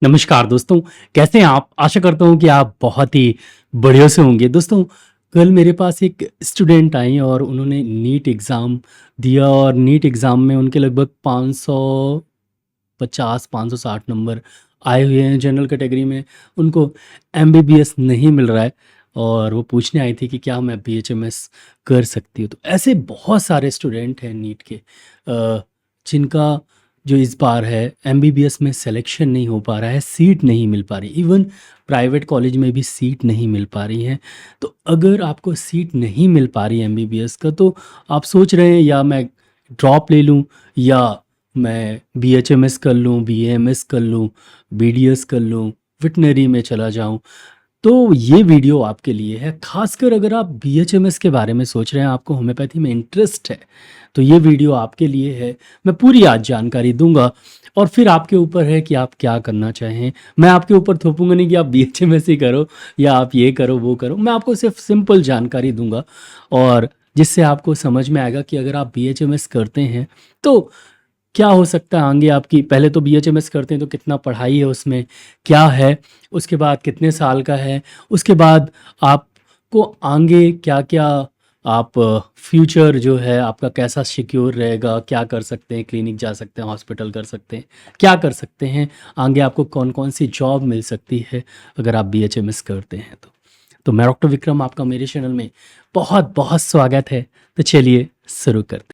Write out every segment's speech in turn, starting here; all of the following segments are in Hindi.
नमस्कार दोस्तों, कैसे हैं आप? आशा करता हूँ कि आप बहुत ही बढ़िया से होंगे। दोस्तों, कल मेरे पास एक स्टूडेंट आई और उन्होंने नीट एग्ज़ाम दिया और नीट एग्ज़ाम में उनके लगभग 550-560 नंबर आए हुए हैं जनरल कैटेगरी में। उनको एमबीबीएस नहीं मिल रहा है और वो पूछने आई थी कि क्या मैं बीएचएमएस कर सकती हूँ? तो ऐसे बहुत सारे स्टूडेंट हैं नीट के जिनका जो इस बार है एमबीबीएस में सिलेक्शन नहीं हो पा रहा है, सीट नहीं मिल पा रही। इवन प्राइवेट कॉलेज में भी सीट नहीं मिल पा रही है। तो अगर आपको सीट नहीं मिल पा रही है एमबीबीएस का, तो आप सोच रहे हैं या मैं ड्रॉप ले लूँ या मैं बीएचएमएस कर लूँ, बीएएमएस कर लूँ, बीडीएस कर लूँ, वेटनरी में चला जाऊँ। तो ये वीडियो आपके लिए है, खासकर अगर आप बीएचएमएस के बारे में सोच रहे हैं, आपको होम्योपैथी में इंटरेस्ट है, तो ये वीडियो आपके लिए है। मैं पूरी आज जानकारी दूँगा और फिर आपके ऊपर है कि आप क्या करना चाहें। मैं आपके ऊपर थोपूँगा नहीं कि आप बीएचएमएस ही करो या आप ये करो, वो करो। मैं आपको सिर्फ सिंपल जानकारी दूँगा और जिससे आपको समझ में आएगा कि अगर आप बीएचएमएस करते हैं, तो क्या हो सकता है आगे आपकी। पहले तो बीएचएमएस करते हैं तो कितना पढ़ाई है उसमें, क्या है, उसके बाद कितने साल का है, उसके बाद आपको आगे क्या-क्या आप फ्यूचर जो है आपका कैसा सिक्योर रहेगा, क्या कर सकते हैं, क्लिनिक जा सकते हैं, हॉस्पिटल कर सकते हैं, क्या कर सकते हैं, आगे आपको कौन-कौन सी जॉब मिल सकती है अगर आप बीएचएमएस करते हैं तो। तो मैं डॉक्टर विक्रम आपका मेरे चैनल में बहुत-बहुत स्वागत है। तो चलिए शुरू करते हैं।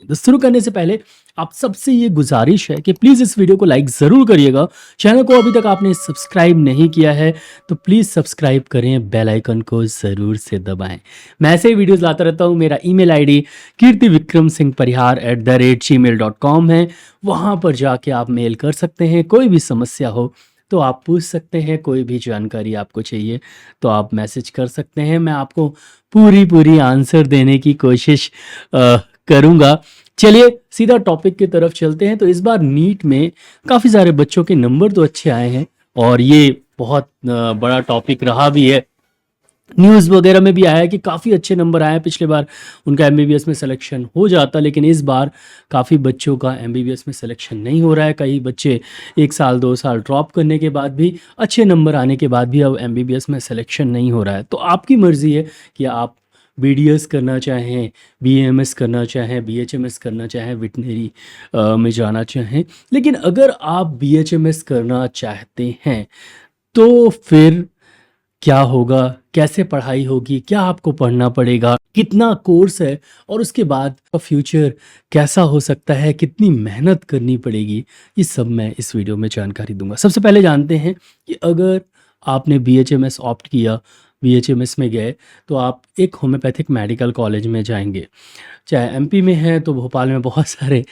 तो शुरू करने से पहले आप सबसे ये गुजारिश है कि प्लीज़ इस वीडियो को लाइक ज़रूर करिएगा। चैनल को अभी तक आपने सब्सक्राइब नहीं किया है तो प्लीज़ सब्सक्राइब करें, बेल आइकन को ज़रूर से दबाएं। मैं ऐसे ही वीडियोस लाता रहता हूँ। मेरा ईमेल आईडी kirtivikramsinghparihar@gmail.com है। वहाँ पर जाके आप मेल कर सकते हैं। कोई भी समस्या हो तो आप पूछ सकते हैं, कोई भी जानकारी आपको चाहिए तो आप मैसेज कर सकते हैं। मैं आपको पूरी आंसर देने की कोशिश करूँगा। चलिए सीधा टॉपिक की तरफ चलते हैं। तो इस बार नीट में काफ़ी सारे बच्चों के नंबर तो अच्छे आए हैं और ये बहुत बड़ा टॉपिक रहा भी है। न्यूज़ वगैरह में भी आया है कि काफ़ी अच्छे नंबर आए हैं। पिछले बार उनका एमबीबीएस में सिलेक्शन हो जाता, लेकिन इस बार काफ़ी बच्चों का एमबीबीएस में सिलेक्शन नहीं हो रहा है। कई बच्चे 1 साल 2 साल ड्रॉप करने के बाद भी, अच्छे नंबर आने के बाद भी अब एमबीबीएस में सिलेक्शन नहीं हो रहा है। तो आपकी मर्ज़ी है कि आप बीडीएस करना चाहें, बीएएमएस करना चाहें, बीएचएमएस करना चाहें, वेटनरी में जाना चाहें। लेकिन अगर आप बीएचएमएस करना चाहते हैं तो फिर क्या होगा, कैसे पढ़ाई होगी, क्या आपको पढ़ना पड़ेगा, कितना कोर्स है और उसके बाद का फ्यूचर कैसा हो सकता है, कितनी मेहनत करनी पड़ेगी, ये सब मैं इस वीडियो में जानकारी दूंगा। सबसे पहले जानते हैं कि अगर आपने बीएचएमएस ऑप्ट किया, बीएचएमएस में गए, तो आप एक होम्योपैथिक मेडिकल कॉलेज में जाएंगे। चाहे एमपी में है तो भोपाल में बहुत सारे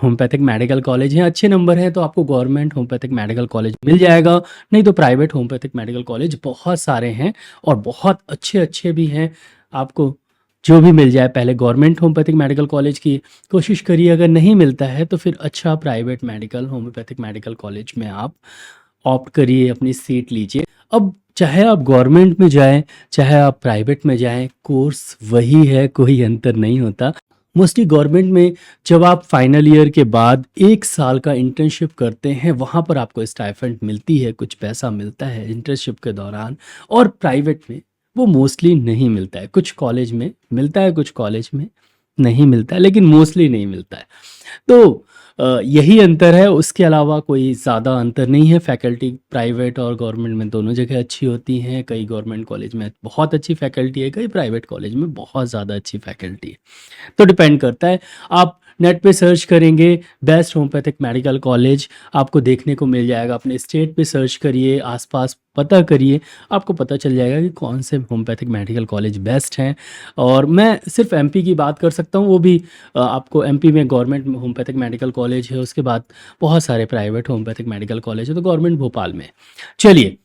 होम्योपैथिक मेडिकल कॉलेज हैं। अच्छे नंबर हैं तो आपको गवर्नमेंट होम्योपैथिक मेडिकल कॉलेज मिल जाएगा, नहीं तो प्राइवेट होम्योपैथिक मेडिकल कॉलेज बहुत सारे हैं और बहुत अच्छे भी हैं। आपको जो भी मिल जाए, पहले गवर्नमेंट होम्योपैथिक मेडिकल कॉलेज की कोशिश करिए। अगर नहीं मिलता है तो फिर अच्छा private medical homeopathic medical college में आप ऑप्ट करिए, अपनी सीट लीजिए। अब चाहे आप गवर्नमेंट में जाएँ, चाहे आप प्राइवेट में जाएँ, कोर्स वही है, कोई अंतर नहीं होता। मोस्टली गवर्नमेंट में जब आप फाइनल ईयर के बाद 1 साल का इंटर्नशिप करते हैं, वहाँ पर आपको स्टाइपेंड मिलती है, कुछ पैसा मिलता है इंटर्नशिप के दौरान। और प्राइवेट में वो मोस्टली नहीं मिलता है। कुछ कॉलेज में मिलता है, कुछ कॉलेज में नहीं मिलता है, लेकिन मोस्टली नहीं मिलता है। तो यही अंतर है, उसके अलावा कोई ज़्यादा अंतर नहीं है। फैकल्टी प्राइवेट और गवर्नमेंट में दोनों जगह अच्छी होती हैं। कई गवर्नमेंट कॉलेज में बहुत अच्छी फैकल्टी है, कई प्राइवेट कॉलेज में बहुत ज़्यादा अच्छी फैकल्टी है। तो डिपेंड करता है। आप नेट पे सर्च करेंगे बेस्ट होम्योपैथिक मेडिकल कॉलेज, आपको देखने को मिल जाएगा। अपने स्टेट पे सर्च करिए, आसपास पता करिए, आपको पता चल जाएगा कि कौन से होम्योपैथिक मेडिकल कॉलेज बेस्ट हैं। और मैं सिर्फ एमपी की बात कर सकता हूँ, वो भी आपको एमपी में गवर्नमेंट होम्योपैथिक मेडिकल कॉलेज है, उसके बाद बहुत सारे प्राइवेट होम्योपैथिक मेडिकल कॉलेज है, तो गवर्नमेंट भोपाल में है। चलिए,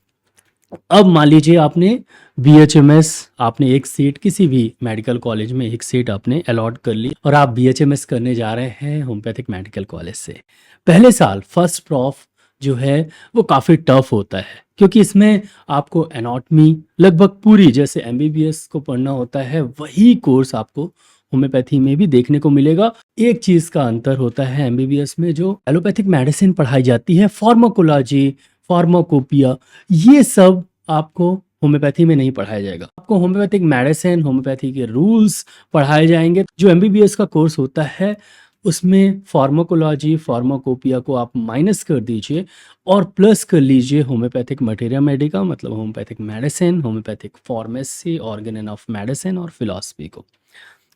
अब मान लीजिए आपने बीएचएमएस, आपने एक सीट किसी भी मेडिकल कॉलेज में एक सीट आपने अलॉट कर ली और आप बीएचएमएस करने जा रहे हैं होम्योपैथिक मेडिकल कॉलेज से। पहले साल फर्स्ट प्रॉफ जो है वो काफ़ी टफ होता है, क्योंकि इसमें आपको एनाटॉमी लगभग पूरी, जैसे एमबीबीएस को पढ़ना होता है, वही कोर्स आपको होम्योपैथी में भी देखने को मिलेगा। एक चीज़ का अंतर होता है एमबीबीएस में, जो एलोपैथिक मेडिसिन पढ़ाई जाती है, फार्माकोलॉजी, फार्माकोपिया, ये सब आपको होम्योपैथी में नहीं पढ़ाया जाएगा। आपको होम्योपैथिक मेडिसिन, होम्योपैथी के रूल्स पढ़ाए जाएंगे। जो एमबीबीएस का कोर्स होता है उसमें फार्माकोलॉजी, फार्माकोपिया को आप माइनस कर दीजिए और प्लस कर लीजिए होम्योपैथिक मटेरिया मेडिका, मतलब homeopathic medicine, homeopathic pharmacy, organ of medicine और फिलॉसफी को,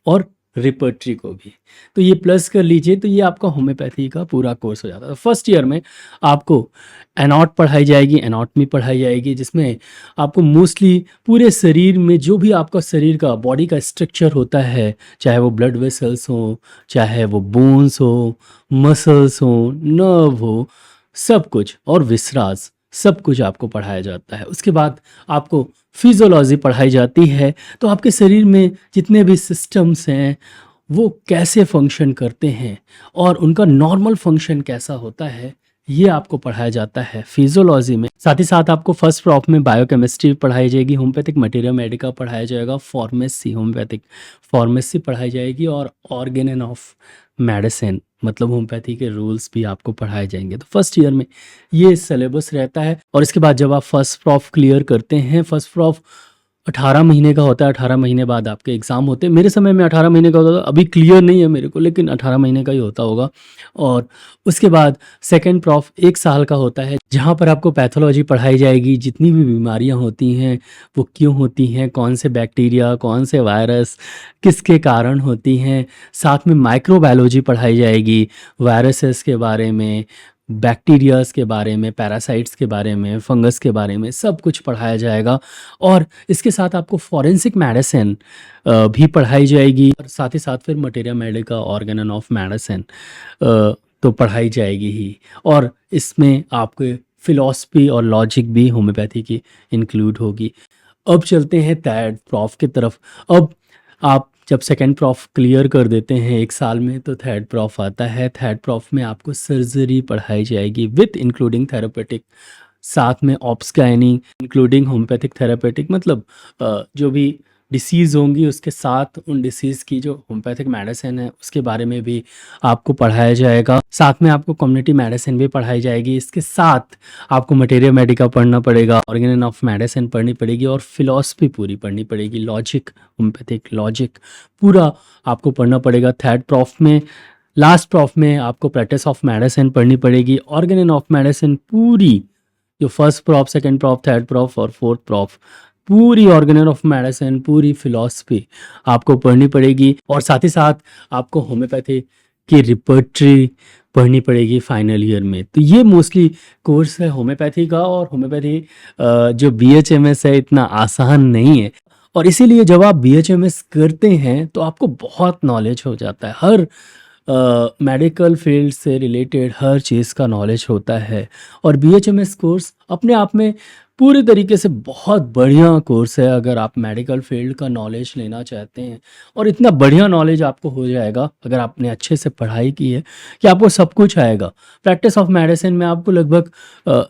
और रिपर्टरी को भी। तो ये प्लस कर लीजिए, तो ये आपका होम्योपैथी का पूरा कोर्स हो जाता है। फर्स्ट ईयर में आपको एनाट पढ़ाई जाएगी, एनाटमी पढ़ाई जाएगी, जिसमें आपको मोस्टली पूरे शरीर में जो भी आपका शरीर का, बॉडी का स्ट्रक्चर होता है, चाहे वो ब्लड वेसल्स हो, चाहे वो बोन्स हो, मसल्स हो, नर्व हो, सब कुछ, और विसराज, सब कुछ आपको पढ़ाया जाता है। उसके बाद आपको फिजियोलॉजी पढ़ाई जाती है, तो आपके शरीर में जितने भी सिस्टम्स हैं वो कैसे फंक्शन करते हैं और उनका नॉर्मल फंक्शन कैसा होता है, ये आपको पढ़ाया जाता है फिजियोलॉजी में। साथ ही साथ आपको फर्स्ट प्रॉफ में बायोकेमिस्ट्री पढ़ाई जाएगी, होम्योपैथिक मटेरिया मेडिका पढ़ाया जाएगा, फार्मेसी, होम्योपैथिक फार्मेसी पढ़ाई जाएगी, और ऑर्गेन ऑफ मेडिसिन, मतलब होम्योपैथी के रूल्स भी आपको पढ़ाए जाएंगे। तो फर्स्ट ईयर में ये सिलेबस रहता है। और इसके बाद जब आप फर्स्ट प्रॉफ क्लियर करते हैं, फर्स्ट प्रॉफ 18 महीने का होता है, 18 महीने बाद आपके एग्ज़ाम होते हैं। मेरे समय में 18 महीने का होता था, अभी क्लियर नहीं है मेरे को, लेकिन 18 महीने का ही होता होगा। और उसके बाद सेकेंड प्रॉफ 1 साल का होता है, जहाँ पर आपको पैथोलॉजी पढ़ाई जाएगी, जितनी भी बीमारियाँ होती हैं वो क्यों होती हैं, कौन से बैक्टीरिया, कौन से वायरस किसके कारण होती हैं। साथ में माइक्रोबायोलॉजी पढ़ाई जाएगी, वायरसेस के बारे में, बैक्टीरियाज के बारे में, पैरासाइट्स के बारे में, फंगस के बारे में, सब कुछ पढ़ाया जाएगा। और इसके साथ आपको फॉरेंसिक मेडिसिन भी पढ़ाई जाएगी, और साथ ही साथ फिर materia Medica, organ of medicine तो पढ़ाई जाएगी ही। और इसमें आपके फिलॉसफी और लॉजिक भी होम्योपैथी की इंक्लूड होगी। अब चलते हैं थर्ड प्रॉफ की तरफ। अब आप जब सेकेंड प्रॉफ क्लियर कर देते हैं 1 साल में, तो थर्ड प्रॉफ आता है। थर्ड प्रॉफ में आपको सर्जरी पढ़ाई जाएगी विथ इंक्लूडिंग थेरापेटिक, साथ में ops gynae including homeopathic therapeutic, मतलब जो भी डिसीज़ होंगी उसके साथ उन डिसीज़ की जो होम्योपैथिक मेडिसिन है उसके बारे में भी आपको पढ़ाया जाएगा। साथ में आपको कम्युनिटी मेडिसिन भी पढ़ाई जाएगी। इसके साथ आपको मटेरिया मेडिका पढ़ना पड़ेगा, ऑर्गेन ऑफ मेडिसिन पढ़नी पड़ेगी, और फिलॉसफी पूरी पढ़नी पड़ेगी, लॉजिक, होम्योपैथिक लॉजिक पूरा आपको पढ़ना पड़ेगा। थर्ड प्रॉफ में, लास्ट प्रॉफ में आपको प्रैक्टिस ऑफ मेडिसिन पढ़नी पड़ेगी, ऑर्गेन ऑफ मेडिसिन पूरी, जो first prof, second prof, third prof और फोर्थ प्रॉफ, पूरी ऑर्गेन ऑफ मेडिसिन, पूरी फिलॉसफी आपको पढ़नी पड़ेगी। और साथ ही साथ आपको होम्योपैथी की रिपर्टरी पढ़नी पड़ेगी फाइनल ईयर में। तो ये मोस्टली कोर्स है होम्योपैथी का। और होम्योपैथी जो बीएचएमएस है इतना आसान नहीं है, और इसीलिए जब आप बीएचएमएस करते हैं तो आपको बहुत नॉलेज हो जाता है। हर मेडिकल फील्ड से रिलेटेड हर चीज़ का नॉलेज होता है। और बीएचएमएस कोर्स अपने आप में पूरी तरीके से बहुत बढ़िया कोर्स है अगर आप मेडिकल फील्ड का नॉलेज लेना चाहते हैं। और इतना बढ़िया नॉलेज आपको हो जाएगा अगर आपने अच्छे से पढ़ाई की है कि आपको सब कुछ आएगा। प्रैक्टिस ऑफ मेडिसिन में आपको लगभग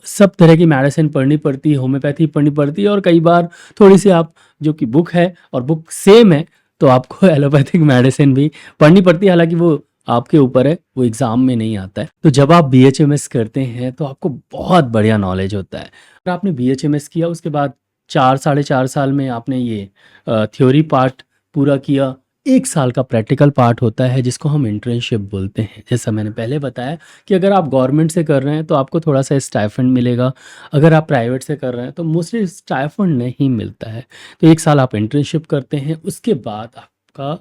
सब तरह की मेडिसिन पढ़नी पड़ती है, होम्योपैथी पढ़नी पड़ती है, और कई बार थोड़ी सी आप जो कि बुक है और बुक सेम है तो आपको एलोपैथिक मेडिसिन भी पढ़नी पड़ती है। हालांकि वो आपके ऊपर है, वो एग्ज़ाम में नहीं आता है। तो जब आप बीएचएमएस करते हैं तो आपको बहुत बढ़िया नॉलेज होता है। अगर आपने बीएचएमएस किया उसके बाद 4 साढ़े 4 साल में आपने ये थ्योरी पार्ट पूरा किया, 1 साल का प्रैक्टिकल पार्ट होता है जिसको हम इंटर्नशिप बोलते हैं। जैसा मैंने पहले बताया कि अगर आप गवर्नमेंट से कर रहे हैं तो आपको थोड़ा सा स्टाइफंड मिलेगा, अगर आप प्राइवेट से कर रहे हैं तो मोस्टली स्टाइफंड नहीं मिलता है। तो 1 साल आप इंटर्नशिप करते हैं, उसके बाद आपका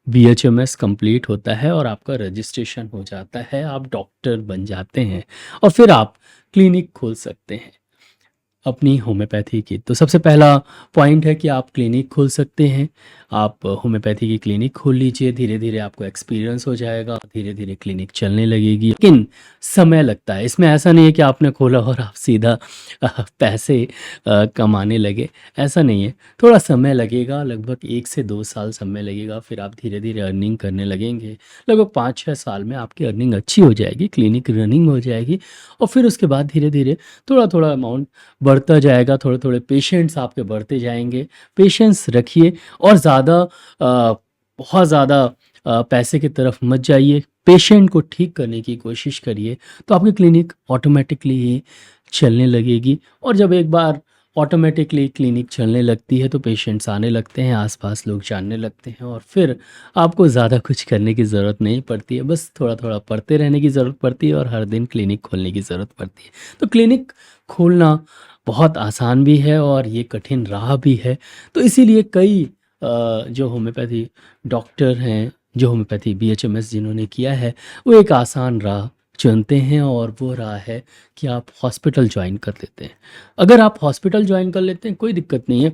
बीएचएमएस कंप्लीट होता है और आपका रजिस्ट्रेशन हो जाता है, आप डॉक्टर बन जाते हैं और फिर आप क्लिनिक खोल सकते हैं अपनी होम्योपैथी की। तो सबसे पहला पॉइंट है कि आप क्लिनिक खोल सकते हैं। आप होम्योपैथी की क्लिनिक खोल लीजिए, धीरे धीरे आपको एक्सपीरियंस हो जाएगा, धीरे धीरे क्लिनिक चलने लगेगी। लेकिन समय लगता है इसमें, ऐसा नहीं है कि आपने खोला और आप सीधा पैसे कमाने लगे, ऐसा नहीं है। थोड़ा समय लगेगा, लगभग 1 से 2 साल समय लगेगा, फिर आप धीरे धीरे अर्निंग करने लगेंगे। लगभग 5-6 साल में आपकी अर्निंग अच्छी हो जाएगी, क्लिनिक रनिंग हो जाएगी, और फिर उसके बाद धीरे धीरे थोड़ा थोड़ा अमाउंट बढ़ता जाएगा, थोड़े थोड़े पेशेंट्स आपके बढ़ते जाएंगे। पेशेंस रखिए और ज़्यादा बहुत ज़्यादा पैसे की तरफ मत जाइए, पेशेंट को ठीक करने की कोशिश करिए, तो आपकी क्लिनिक ऑटोमेटिकली ही चलने लगेगी। और जब एक बार ऑटोमेटिकली क्लिनिक चलने लगती है तो पेशेंट्स आने लगते हैं, आस-पास लोग जानने लगते हैं और फिर आपको ज़्यादा कुछ करने की ज़रूरत नहीं पड़ती है, बस थोड़ा-थोड़ा पढ़ते रहने की ज़रूरत पड़ती है और हर दिन क्लिनिक खोलने की ज़रूरत पड़ती है। तो क्लिनिक खोलना बहुत आसान भी है और ये कठिन राह भी है। तो इसीलिए कई जो होम्योपैथी डॉक्टर हैं, जो होम्योपैथी बीएचएमएस जिन्होंने किया है, वो एक आसान राह चुनते हैं और वो राह है कि आप हॉस्पिटल जॉइन कर लेते हैं। अगर आप हॉस्पिटल जॉइन कर लेते हैं, कोई दिक्कत नहीं है।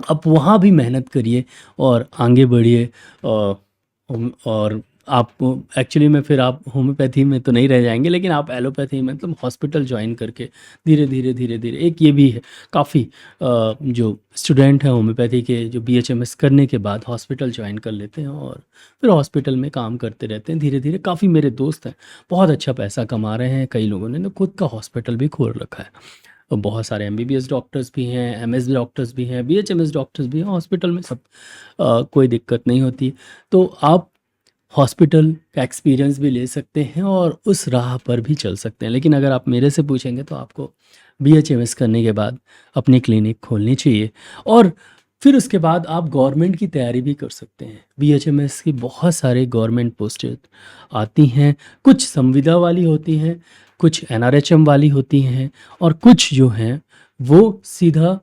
आप वहाँ भी मेहनत करिए और आगे बढ़िए। और आप एक्चुअली में फिर आप होम्योपैथी में तो नहीं रह जाएँगे, लेकिन आप एलोपैथी मतलब हॉस्पिटल जॉइन करके धीरे-धीरे एक ये भी है काफ़ी जो स्टूडेंट हैं होम्योपैथी के, जो बीएचएमएस करने के बाद हॉस्पिटल जॉइन कर लेते हैं और फिर हॉस्पिटल में काम करते रहते हैं धीरे-धीरे। काफ़ी मेरे दोस्त हैं, बहुत अच्छा पैसा कमा रहे हैं, कई लोगों ने ना खुद का हॉस्पिटल भी खोल रखा है। बहुत सारे एमबीबीएस डॉक्टर्स भी हैं, एमएस डॉक्टर्स भी हैं, बीएचएमएस डॉक्टर्स भी हैं, हॉस्पिटल में सब कोई दिक्कत नहीं होती। तो आप हॉस्पिटल का एक्सपीरियंस भी ले सकते हैं और उस राह पर भी चल सकते हैं। लेकिन अगर आप मेरे से पूछेंगे तो आपको बीएचएमएस करने के बाद अपनी क्लिनिक खोलनी चाहिए और फिर उसके बाद आप गवर्नमेंट की तैयारी भी कर सकते हैं। बीएचएमएस की बहुत सारे गवर्नमेंट पोस्टें आती हैं, कुछ संविदा वाली होती हैं, कुछ एनआरएचएम वाली होती हैं और कुछ जो हैं वो सीधा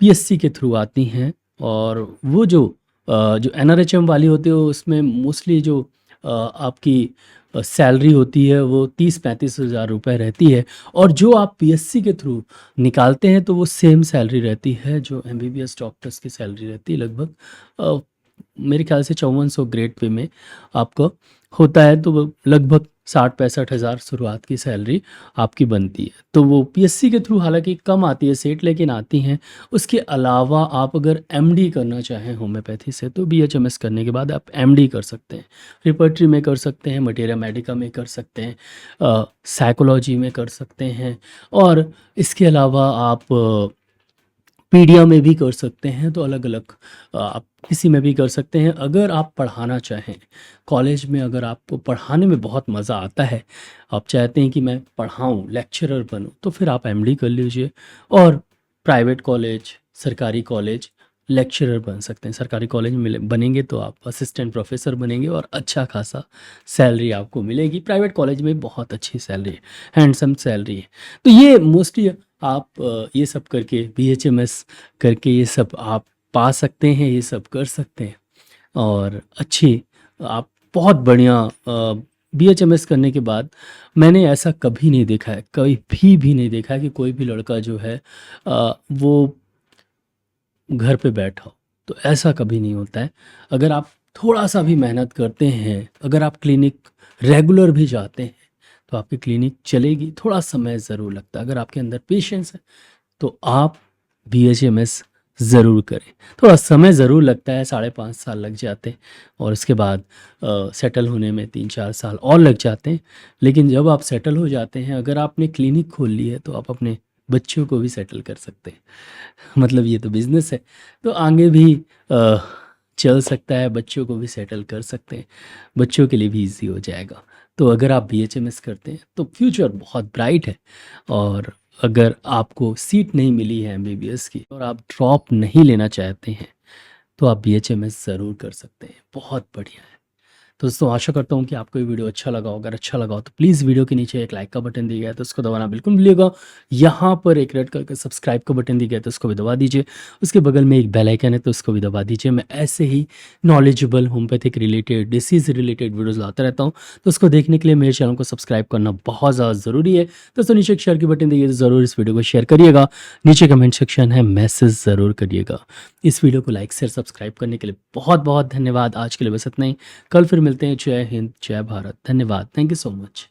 पीएससी के थ्रू आती हैं। और वो जो एनआरएचएम वाली होती है उसमें मोस्टली जो आपकी सैलरी होती है वो 30-35 हज़ार रुपये रहती है और जो आप पीएससी के थ्रू निकालते हैं तो वो सेम सैलरी रहती है जो एमबीबीएस डॉक्टर्स की सैलरी रहती है लगभग। मेरे ख्याल से 5400 ग्रेड पे में आपका होता है, तो वो लगभग 60-65 हज़ार शुरुआत की सैलरी आपकी बनती है। तो वो पीएससी के थ्रू हालाँकि कम आती है सेट, लेकिन आती हैं। उसके अलावा आप अगर एमडी करना चाहें होम्योपैथी से तो बीएचएमएस करने के बाद आप एमडी कर सकते हैं। रिपर्टरी में कर सकते हैं, मटेरिया मेडिका में कर सकते हैं, साइकोलॉजी में कर सकते हैं और इसके अलावा आप पीडिया में भी कर सकते हैं। तो अलग-अलग आप किसी में भी कर सकते हैं। अगर आप पढ़ाना चाहें, कॉलेज में अगर आपको पढ़ाने में बहुत मज़ा आता है, आप चाहते हैं कि मैं पढ़ाऊँ, लेक्चरर बनूँ, तो फिर आप एमडी कर लीजिए और प्राइवेट कॉलेज, सरकारी कॉलेज लेक्चरर बन सकते हैं। सरकारी कॉलेज में मिले बनेंगे तो आप असिस्टेंट प्रोफ़ेसर बनेंगे और अच्छा खासा सैलरी आपको मिलेगी। प्राइवेट कॉलेज में बहुत अच्छी सैलरी है, हैंडसम सैलरी है। तो ये मोस्टली आप ये सब करके बीएचएमएस करके ये सब आप पा सकते हैं, ये सब कर सकते हैं और अच्छी आप बहुत बढ़िया बीएचएमएस करने के बाद मैंने ऐसा कभी नहीं देखा है, कभी भी नहीं देखा है कि कोई भी लड़का जो है वो घर पे बैठा हो, तो ऐसा कभी नहीं होता है। अगर आप थोड़ा-सा भी मेहनत करते हैं, अगर आप क्लिनिक रेगुलर भी जाते हैं, तो आपकी क्लिनिक चलेगी। थोड़ा समय ज़रूर लगता है, अगर आपके अंदर पेशेंस है, तो आप बीएचएमएस ज़रूर करें। थोड़ा समय ज़रूर लगता है, 5.5 साल लग जाते हैं और उसके बाद सेटल होने में 3-4 साल और लग जाते हैं। लेकिन जब आप सेटल हो जाते हैं, अगर आपने क्लिनिक खोल ली है, तो आप अपने बच्चों को भी सेटल कर सकते हैं। मतलब ये तो बिज़नेस है, तो आगे भी अ, चल सकता है, बच्चों को भी सेटल कर सकते हैं, बच्चों के लिए भी ईज़ी हो जाएगा। तो अगर आप बीएचएमएस करते हैं, तो फ्यूचर बहुत ब्राइट है। और अगर आपको सीट नहीं मिली है एमबीबीएस की और आप ड्रॉप नहीं लेना चाहते हैं, तो आप बीएचएमएस ज़रूर कर सकते हैं, बहुत बढ़िया है। तो दोस्तों आशा करता हूँ कि आपको ये वीडियो अच्छा लगा होगा। अगर अच्छा लगा हो तो प्लीज़ वीडियो के नीचे एक लाइक का बटन दिया गया है तो उसको दबाना बिल्कुल नहीं भूलिएगा। यहाँ पर एक रेड कलर का सब्सक्राइब का बटन दिया गया है तो उसको भी दबा दीजिए। उसके बगल में एक बेल आइकन है तो उसको भी दबा दीजिए। मैं ऐसे ही knowledgeable homeopathic related, disease related videos लाता रहता हूँ, तो उसको देखने के लिए मेरे चैनल को सब्सक्राइब करना बहुत ज़्यादा ज़रूरी है। दोस्तों नीचे एक शेयर की बटन दिए तो ज़रूर इस वीडियो को शेयर करिएगा। नीचे कमेंट सेक्शन है, मैसेज ज़रूर करिएगा। इस वीडियो को लाइक, शेयर, सब्सक्राइब करने के लिए बहुत बहुत धन्यवाद। आज के लिए बस इतना ही। कल फिर मिलते हैं। जय हिंद, जय भारत। धन्यवाद। Thank you so much.